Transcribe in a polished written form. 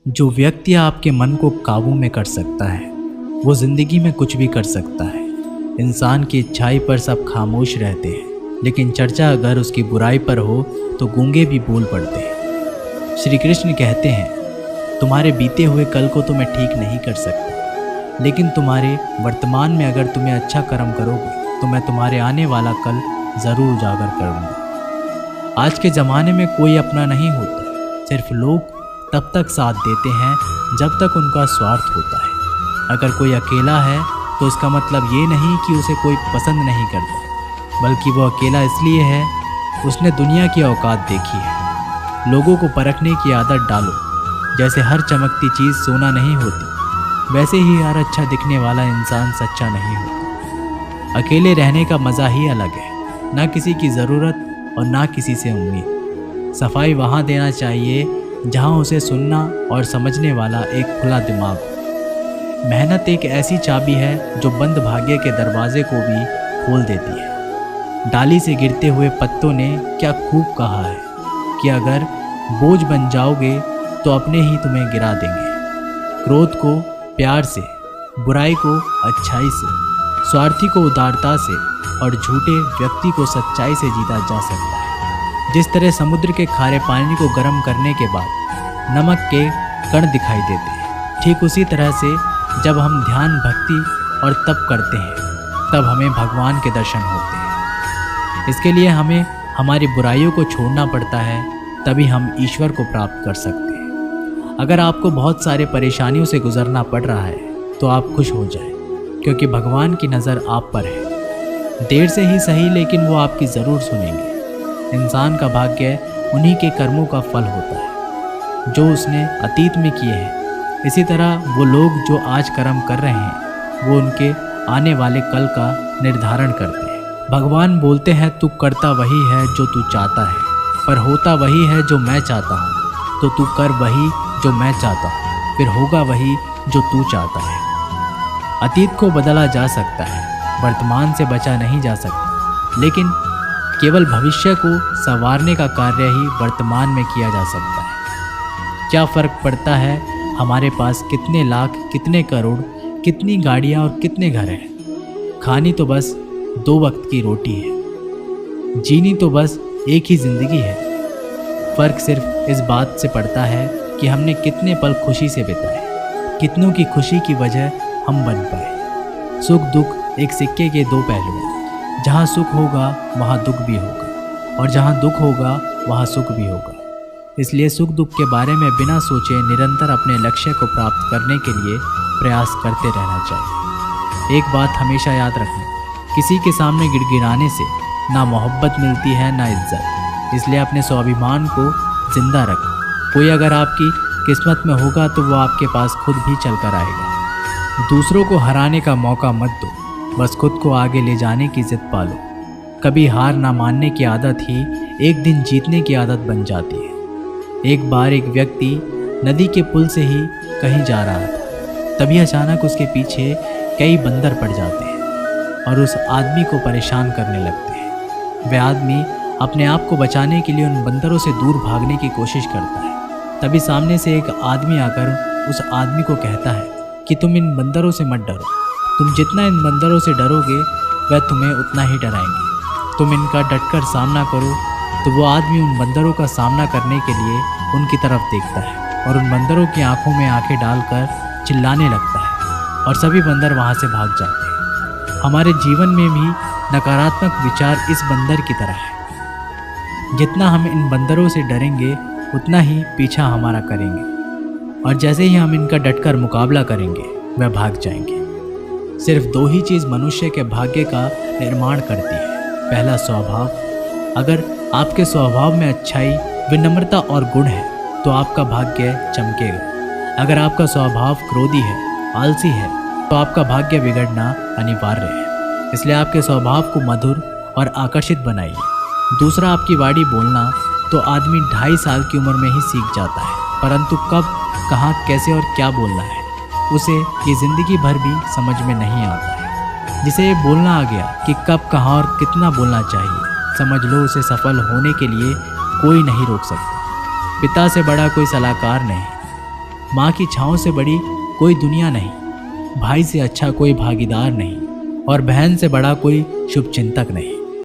जो व्यक्ति आपके मन को काबू में कर सकता है वो ज़िंदगी में कुछ भी कर सकता है। इंसान की इच्छाई पर सब खामोश रहते हैं, लेकिन चर्चा अगर उसकी बुराई पर हो तो गूंगे भी बोल पड़ते हैं। श्री कृष्ण कहते हैं, तुम्हारे बीते हुए कल को तो मैं ठीक नहीं कर सकता, लेकिन तुम्हारे वर्तमान में अगर तुम्हें अच्छा कर्म करोगे तो मैं तुम्हारे आने वाला कल ज़रूर उजागर करूँगा। आज के ज़माने में कोई अपना नहीं होता, सिर्फ लोग तब तक साथ देते हैं जब तक उनका स्वार्थ होता है। अगर कोई अकेला है तो इसका मतलब ये नहीं कि उसे कोई पसंद नहीं करता, बल्कि वो अकेला इसलिए है उसने दुनिया की औकात देखी है। लोगों को परखने की आदत डालो। जैसे हर चमकती चीज़ सोना नहीं होती, वैसे ही हर अच्छा दिखने वाला इंसान सच्चा नहीं होता। अकेले रहने का मज़ा ही अलग है, ना किसी की ज़रूरत और ना किसी से उम्मीद। सफाई वहाँ देना चाहिए जहाँ उसे सुनना और समझने वाला एक खुला दिमाग हो। मेहनत एक ऐसी चाबी है जो बंद भाग्य के दरवाजे को भी खोल देती है। डाली से गिरते हुए पत्तों ने क्या खूब कहा है कि अगर बोझ बन जाओगे तो अपने ही तुम्हें गिरा देंगे। क्रोध को प्यार से, बुराई को अच्छाई से, स्वार्थी को उदारता से और झूठे व्यक्ति को सच्चाई से जीता जा सकता है। जिस तरह समुद्र के खारे पानी को गर्म करने के बाद नमक के कण दिखाई देते हैं, ठीक उसी तरह से जब हम ध्यान, भक्ति और तप करते हैं तब हमें भगवान के दर्शन होते हैं। इसके लिए हमें हमारी बुराइयों को छोड़ना पड़ता है, तभी हम ईश्वर को प्राप्त कर सकते हैं। अगर आपको बहुत सारे परेशानियों से गुजरना पड़ रहा है तो आप खुश हो जाएं, क्योंकि भगवान की नज़र आप पर है। देर से ही सही, लेकिन वो आपकी ज़रूर सुनेंगे। इंसान का भाग्य उन्हीं के कर्मों का फल होता है जो उसने अतीत में किए हैं। इसी तरह वो लोग जो आज कर्म कर रहे हैं वो उनके आने वाले कल का निर्धारण करते हैं। भगवान बोलते हैं, तू करता वही है जो तू चाहता है, पर होता वही है जो मैं चाहता हूँ। तो तू कर वही जो मैं चाहता हूँ, फिर होगा वही जो तू चाहता है। अतीत को बदला जा सकता है, वर्तमान से बचा नहीं जा सकता, लेकिन केवल भविष्य को संवारने का कार्य ही वर्तमान में किया जा सकता है। क्या फ़र्क पड़ता है हमारे पास कितने लाख, कितने करोड़, कितनी गाड़ियाँ और कितने घर हैं। खानी तो बस 2 वक्त की रोटी है, जीनी तो बस एक ही ज़िंदगी है। फ़र्क सिर्फ इस बात से पड़ता है कि हमने कितने पल खुशी से बिताए, कितनों की खुशी की वजह हम बन पाए। सुख दुख एक सिक्के के 2 पहलू हैं। जहाँ सुख होगा वहाँ दुख भी होगा, और जहाँ दुख होगा वहाँ सुख भी होगा। इसलिए सुख दुख के बारे में बिना सोचे निरंतर अपने लक्ष्य को प्राप्त करने के लिए प्रयास करते रहना चाहिए। एक बात हमेशा याद रखना, किसी के सामने गिड़गिड़ाने से ना मोहब्बत मिलती है ना इज्जत। इसलिए अपने स्वाभिमान को जिंदा रखो। कोई अगर आपकी किस्मत में होगा तो वो आपके पास खुद भी चल कर आएगा। दूसरों को हराने का मौका मत दो, बस खुद को आगे ले जाने की जिद पालो। कभी हार ना मानने की आदत ही एक दिन जीतने की आदत बन जाती है। एक बार एक व्यक्ति नदी के पुल से ही कहीं जा रहा था, तभी अचानक उसके पीछे कई बंदर पड़ जाते हैं और उस आदमी को परेशान करने लगते हैं। वह आदमी अपने आप को बचाने के लिए उन बंदरों से दूर भागने की कोशिश करता है। तभी सामने से एक आदमी आकर उस आदमी को कहता है कि तुम इन बंदरों से मत डरो, तुम जितना इन बंदरों से डरोगे वह तुम्हें उतना ही डराएंगे। तुम इनका डटकर सामना करो। तो वो आदमी उन बंदरों का सामना करने के लिए उनकी तरफ देखता है और उन बंदरों की आंखों में आंखें डालकर चिल्लाने लगता है और सभी बंदर वहाँ से भाग जाते हैं। हमारे जीवन में भी नकारात्मक विचार इस बंदर की तरह है। जितना हम इन बंदरों से डरेंगे उतना ही पीछा हमारा करेंगे, और जैसे ही हम इनका डटकर मुकाबला करेंगे वह भाग जाएंगे। सिर्फ 2 ही चीज़ मनुष्य के भाग्य का निर्माण करती है। पहला, स्वभाव। अगर आपके स्वभाव में अच्छाई, विनम्रता और गुण है तो आपका भाग्य चमकेगा। अगर आपका स्वभाव क्रोधी है, आलसी है, तो आपका भाग्य बिगड़ना अनिवार्य है। इसलिए आपके स्वभाव को मधुर और आकर्षित बनाइए। दूसरा, आपकी वाणी बोलना तो आदमी 2.5 साल की उम्र में ही सीख जाता है, परंतु कब, कहाँ, कैसे और क्या बोलना है उसे ये ज़िंदगी भर भी समझ में नहीं आता है। जिसे ये बोलना आ गया कि कब, कहाँ और कितना बोलना चाहिए, समझ लो उसे सफल होने के लिए कोई नहीं रोक सकता। पिता से बड़ा कोई सलाहकार नहीं, माँ की छाँव से बड़ी कोई दुनिया नहीं, भाई से अच्छा कोई भागीदार नहीं, और बहन से बड़ा कोई शुभचिंतक नहीं।